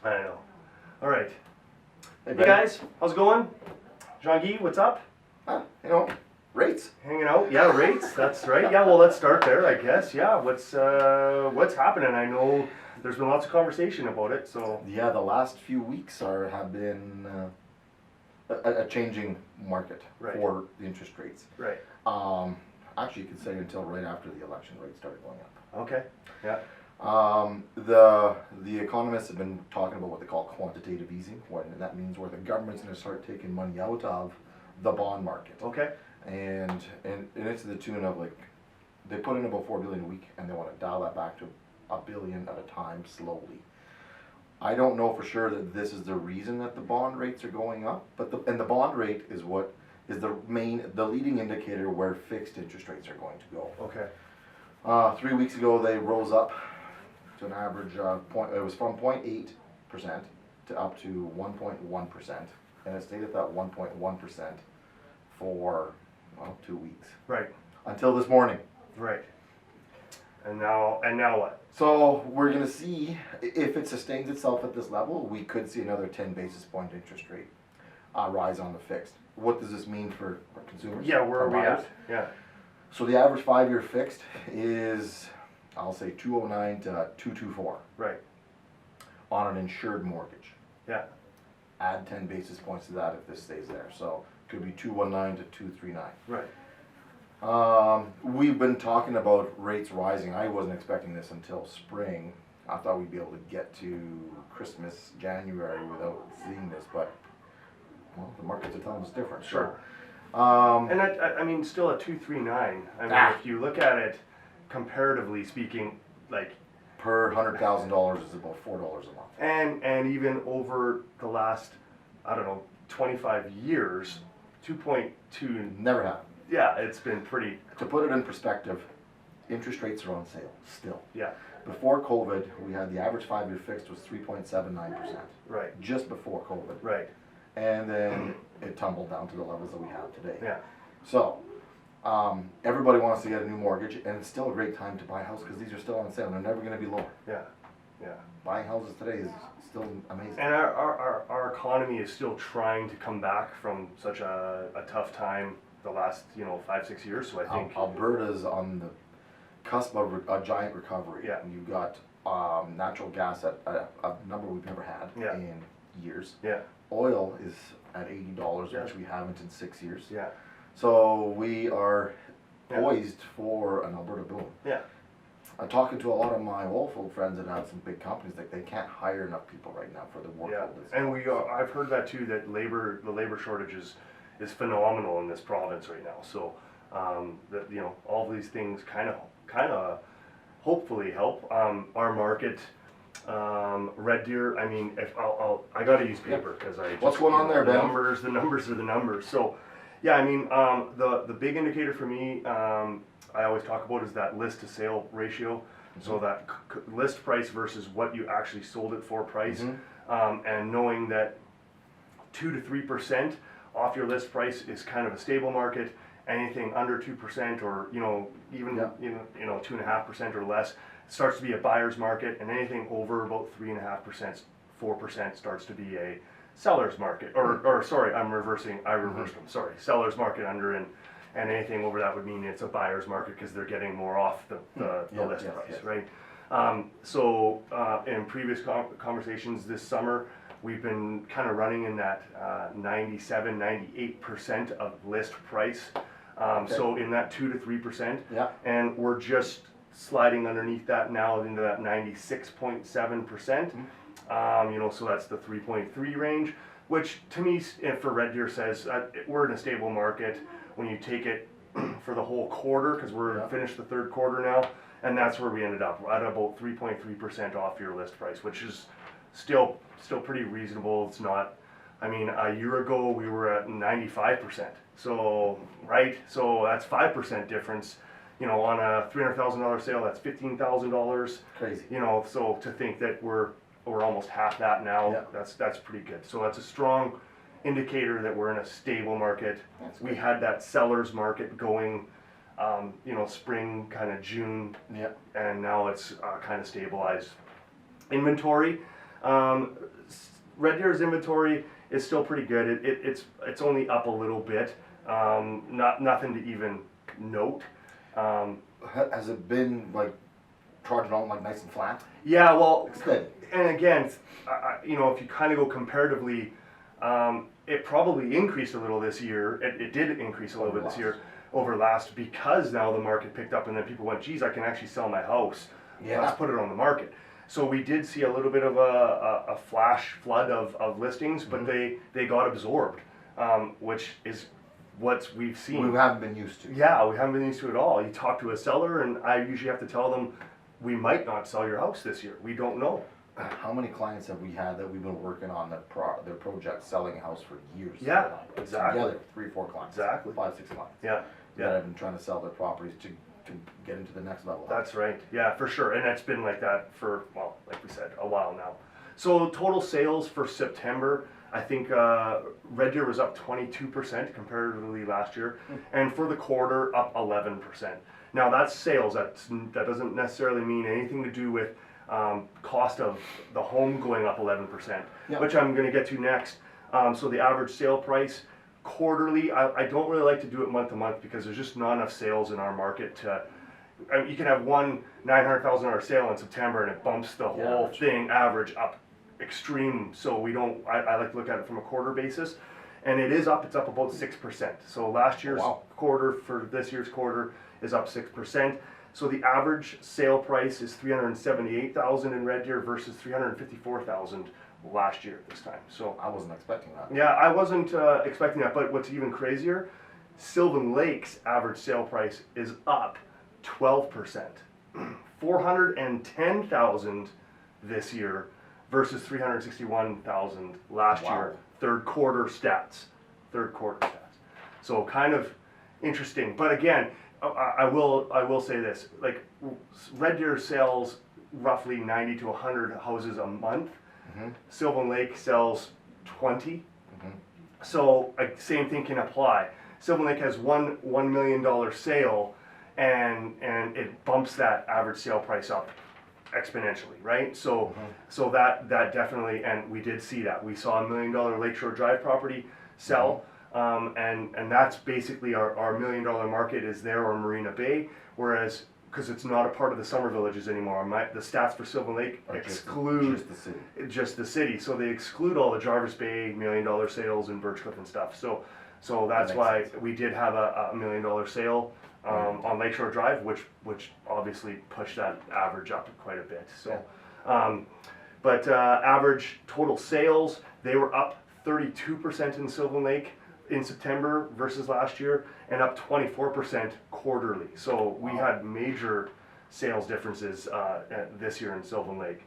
I know. All right. Hey, Hey guys, how's it going? Jean-Guy, what's up? Rates. Hanging out? Yeah, rates. That's right. Yeah, well, let's start there, I guess. Yeah, what's happening? I know there's been lots of conversation about it. So Yeah, the last few weeks have been a changing market Right. for the interest rates. right. Actually, you could say until right after the election, rates started going up. Okay. Yeah. The economists have been talking about what they call quantitative easing, and that means where the government's going to start taking money out of the bond market. Okay. And it's to the tune of like, they put in about $4 billion a week, and they want to dial that back to $1 billion at a time slowly. I don't know for sure that this is the reason that the bond rates are going up, but the bond rate is what is the leading indicator where fixed interest rates are going to go. Okay. 3 weeks ago, they rose up to an average point. It was from 0.8% to up to 1.1%, and it stayed at that 1.1% for 2 weeks Right. until this morning. Right. And now what? So we're going to see if it sustains itself at this level. We could see another 10 basis point interest rate rise on the fixed. What does this mean for consumers? Yeah, where are we buyers? at? Yeah. So the average 5-year fixed is, I'll say 209 to 224 Right. on an insured mortgage. Yeah. Add 10 basis points to that if this stays there. So it could be 219 to 239. Right. We've been talking about rates rising. I wasn't expecting this until spring. I thought we'd be able to get to Christmas, January without seeing this, but well, the markets are telling us different. Sure. So, And I mean, still at 239. I mean, if you look at it comparatively speaking, like, per $100,000 is about $4 a month. and even over the last, I don't know, 25 years, 2.2. Never happened. Yeah, it's been pretty. To put it in perspective, interest rates are on sale still. Yeah. Before COVID, we had the average 5-year fixed was 3.79%. Right. Just before COVID. Right. And then it tumbled down to the levels that we have today. Yeah. So, everybody wants to get a new mortgage, and it's still a great time to buy a house because these are still on sale. They're never going to be lower. Yeah. Yeah. Buying houses today is still amazing. And our economy is still trying to come back from such a tough time the last 5-6 years. So I think Alberta's on the cusp of a giant recovery. Yeah. You've got natural gas at a number we've never had Yeah. in years. Yeah. Oil is at $80, Yeah. which we haven't in 6 years. Yeah. So we are Yeah. poised for an Alberta boom. Yeah. I'm talking to a lot of my oilfield friends that have some big companies, like they can't hire enough people right now for the workload. Yeah. that's And going on. I've heard that too, that the labor shortage is phenomenal in this province right now. So that all these things kind of hopefully help our market. Red Deer. I mean, if I got to use paper because What's going on there, the Ben? numbers are the numbers. So yeah, I mean, the big indicator for me, I always talk about is that list to sale ratio. So that list price versus what you actually sold it for price, and knowing that 2 to 3% off your list price is kind of a stable market. Anything under 2% or even 2.5% or less starts to be a buyer's market, and anything over about 3.5%, 4% starts to be a seller's market. Or sorry, I reversed them. Sorry, seller's market under, and anything over that would mean it's a buyer's market because they're getting more off the list price, right? So in previous conversations this summer, we've been kind of running in that 97, 98% of list price. So in that 2 to 3%, Yeah. and we're just sliding underneath that now into that 96.7%. So that's the 3.3 range, which to me, for Red Deer says we're in a stable market when you take it for the whole quarter, because we're finished the third quarter now, and that's where we ended up at about 3.3% off your list price, which is still pretty reasonable. It's not. I mean, a year ago we were at 95%. So that's 5% difference. On a $300,000 sale, that's $15,000. Crazy. So to think that we're almost half that now, Yeah. that's pretty good. So that's a strong indicator that we're in a stable market. That's We good. had that seller's market going, spring kind of June, Yeah. and now it's kind of stabilized. Inventory, Red Deer's inventory is still pretty good. It's only up a little bit. Nothing to even note. Has it been like charging on like nice and flat? Yeah, well, It's good. and again, you know, if you kind of go comparatively, it probably increased a little this year. It did increase a little bit this year over last because now the market picked up and then people went, geez, I can actually sell my house. Yeah. Let's put it on the market. So we did see a little bit of a flash flood of listings, but they got absorbed, which is what we've seen. We haven't been used to. Yeah, we haven't been used to it at all. You talk to a seller, and I usually have to tell them, we might not sell your house this year. We don't know. How many clients have we had that we've been working on their project selling a house for years? Yeah, exactly. Together, 3-4 clients. Exactly. 5-6 clients. Yeah, That have been trying to sell their properties to get into the next level. that's right. Yeah, for sure. And it's been like that for, well, like we said, a while now. So total sales for September, I think Red Deer was up 22% comparatively last year, and for the quarter up 11%. Now that's sales. That doesn't necessarily mean anything to do with cost of the home going up 11%, Yeah. which I'm going to get to next. So the average sale price quarterly, I don't really like to do it month to month because there's just not enough sales in our market to. I mean, you can have one $900,000 sale in September and it bumps the whole thing average up extreme. So we don't. I like to look at it from a quarter basis, and it is up. It's up about 6%. So last year's quarter for this year's quarter is up 6%. So the average sale price is $378,000 in Red Deer versus $354,000 last year this time. So I wasn't expecting that. yeah, I wasn't expecting that. But what's even crazier, Sylvan Lake's average sale price is up 12%, $410,000 this year versus $361,000 last year. Third quarter stats. So kind of interesting. But again, I will say this: like Red Deer sells roughly 90 to 100 houses a month. Sylvan Lake sells 20. So same thing can apply. Sylvan Lake has $1 million sale, and it bumps that average sale price up exponentially, right? So so that definitely, and we did see that. We saw a $1 million Lakeshore Drive property sell. And that's basically our $1 million market is there, or Marina Bay, whereas because it's not a part of the summer villages anymore. The stats for Sylvan Lake exclude just the city, so they exclude all the Jarvis Bay $1 million sales and Birchcliff and stuff. So that's why we did have a $1 million sale on Lakeshore Drive, which obviously pushed that average up quite a bit. So, but average total sales, they were up 32% in Sylvan Lake in September versus last year, and up 24% quarterly. So we had major sales differences this year in Sylvan Lake,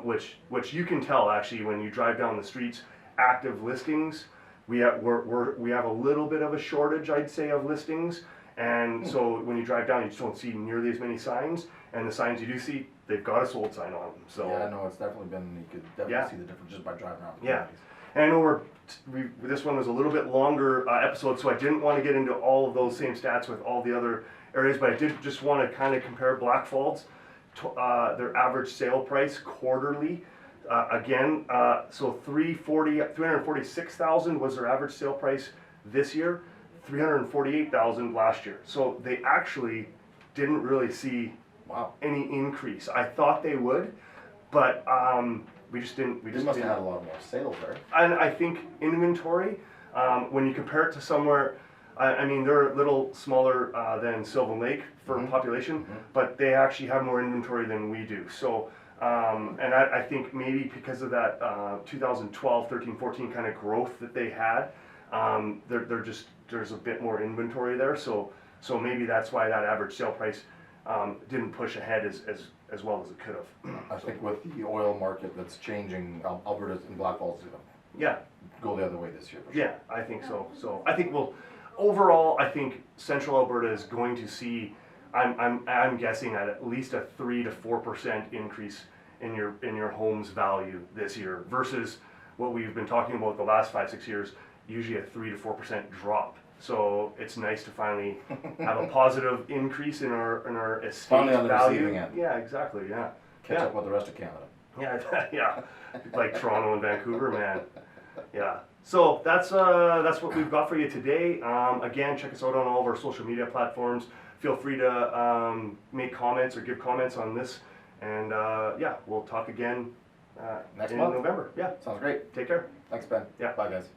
which you can tell actually when you drive down the streets. Active listings, we have a little bit of a shortage, I'd say, of listings, and so when you drive down, you just don't see nearly as many signs, and the signs you do see, they've got a sold sign on them. So yeah, no, it's definitely been. You could definitely see the difference just by driving around. Yeah. And I know this one was a little bit longer episode, so I didn't want to get into all of those same stats with all the other areas, but I did just want to kind of compare Blackfalds, their average sale price quarterly. Again, so $346,000 was their average sale price this year, $348,000 last year. So they actually didn't really see any increase. I thought they would, but we just didn't. They must have had a lot more sales there. And I think inventory, when you compare it to somewhere, I mean, they're a little smaller than Sylvan Lake for population, but they actually have more inventory than we do. So, and I think maybe because of that 2012, 13, 14 kind of growth that they had, there's a bit more inventory there. So maybe that's why that average sale price didn't push ahead as well as it could have. I think with the oil market that's changing, Alberta and Blackfalds is going to go the other way this year. For sure. Yeah, I think so. So I think overall, I think Central Alberta is going to see, I'm guessing at least a 3 to 4% increase in your home's value this year versus what we've been talking about the last 5-6 years, usually a 3 to 4% drop. So it's nice to finally have a positive increase in our estate Finally on the value. receiving end. Yeah, exactly. Yeah. Catch up with the rest of Canada. Yeah, yeah, like Toronto and Vancouver, man. Yeah. So that's what we've got for you today. Again, check us out on all of our social media platforms. Feel free to make comments or give comments on this, and yeah, we'll talk again Next in month. November. Yeah. Sounds great. Take care. Thanks, Ben. Yeah. Bye, guys.